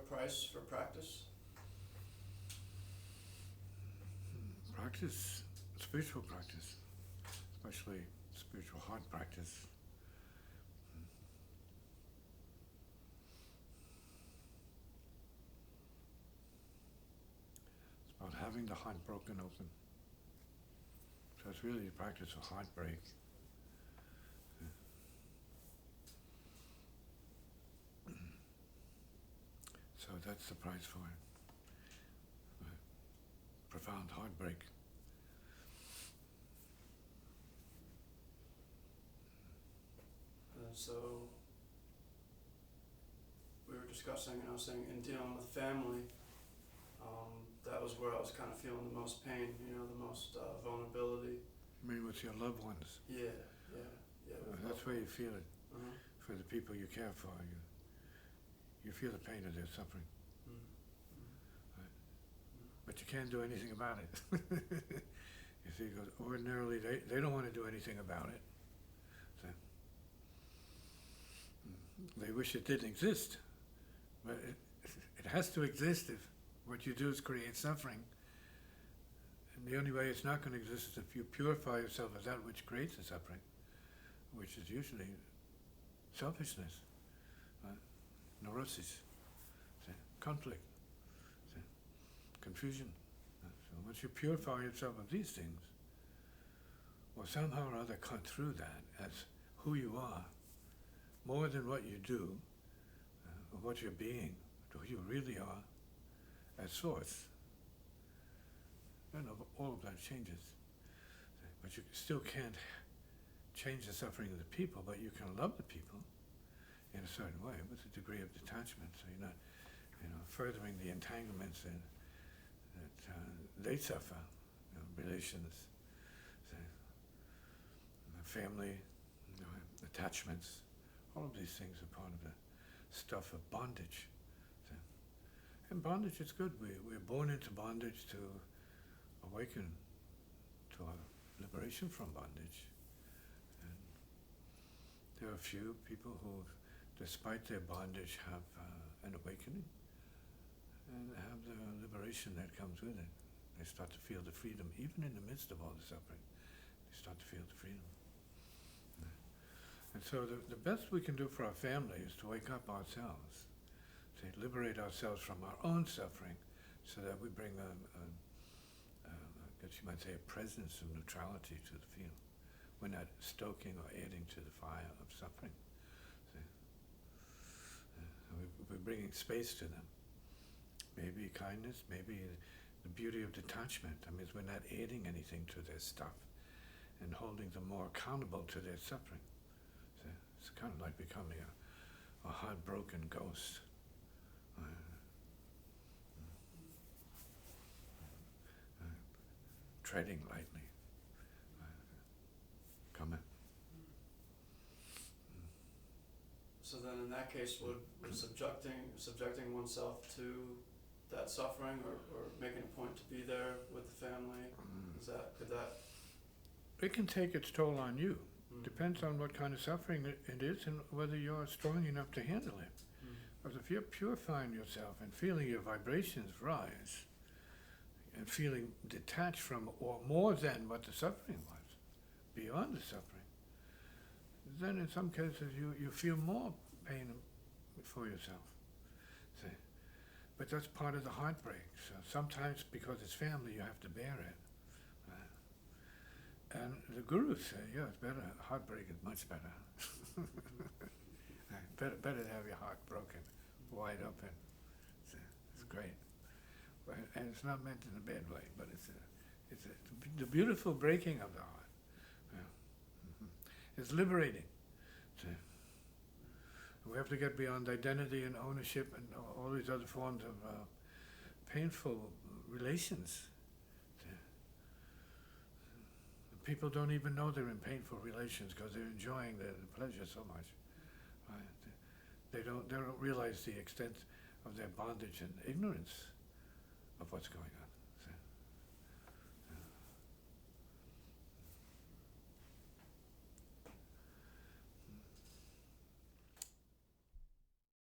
price for practice? Practice, spiritual practice, especially spiritual heart practice. It's about having the heart broken open. So it's really a practice of heartbreak. So that's the price for it. Profound heartbreak. So we were discussing, and I was saying, in dealing with family, that was where I was kind of feeling the most pain, the most vulnerability. I mean, with your loved ones. Yeah. That's where you feel it. Uh-huh. For the people you care for, you feel the pain of their suffering. Mm-hmm. Right? But you can't do anything about it. You see, because ordinarily they don't want to do anything about it. So, they wish it didn't exist, but it has to exist if what you do is create suffering. And the only way it's not going to exist is if you purify yourself of that which creates the suffering, which is usually selfishness, neurosis, conflict, confusion. So once you purify yourself of these things, or somehow or other cut through that as who you are, more than what you do, or what you're being, to who you really are, as source, then all of that changes. But you still can't change the suffering of the people, but you can love the people in a certain way with a degree of detachment, so you're not furthering the entanglements that they suffer, relations, family, attachments. All of these things are part of the stuff of bondage. And bondage is good. We're born into bondage to awaken to our liberation from bondage. And there are a few people who, despite their bondage, have an awakening and have the liberation that comes with it. They start to feel the freedom, even in the midst of all the suffering. They start to feel the freedom. And so the best we can do for our family is to wake up ourselves, to liberate ourselves from our own suffering, so that we bring I guess you might say, a presence of neutrality to the field. We're not stoking or adding to the fire of suffering. We're bringing space to them. Maybe kindness, maybe the beauty of detachment. I mean, we're not adding anything to their stuff and holding them more accountable to their suffering. So it's kind of like becoming a heartbroken ghost. Treading lightly. Comment. So then in that case, would subjecting oneself to that suffering, or making a point to be there with the family, could that? It can take its toll on you. Depends on what kind of suffering it is and whether you're strong enough to handle it. Because if you're purifying yourself and feeling your vibrations rise, and feeling detached from or more than what the suffering was, beyond the suffering, then in some cases you feel more pain for yourself. See? But that's part of the heartbreak. So sometimes because it's family you have to bear it. And the gurus say, it's better, heartbreak is much better. better to have your heart broken, wide open. It's great. And it's not meant in a bad way, but it's the beautiful breaking of the heart. It's liberating. See? We have to get beyond identity and ownership and all these other forms of painful relations. See? People don't even know they're in painful relations because they're enjoying the pleasure so much. Right? They don't realize the extent of their bondage and ignorance of what's going on.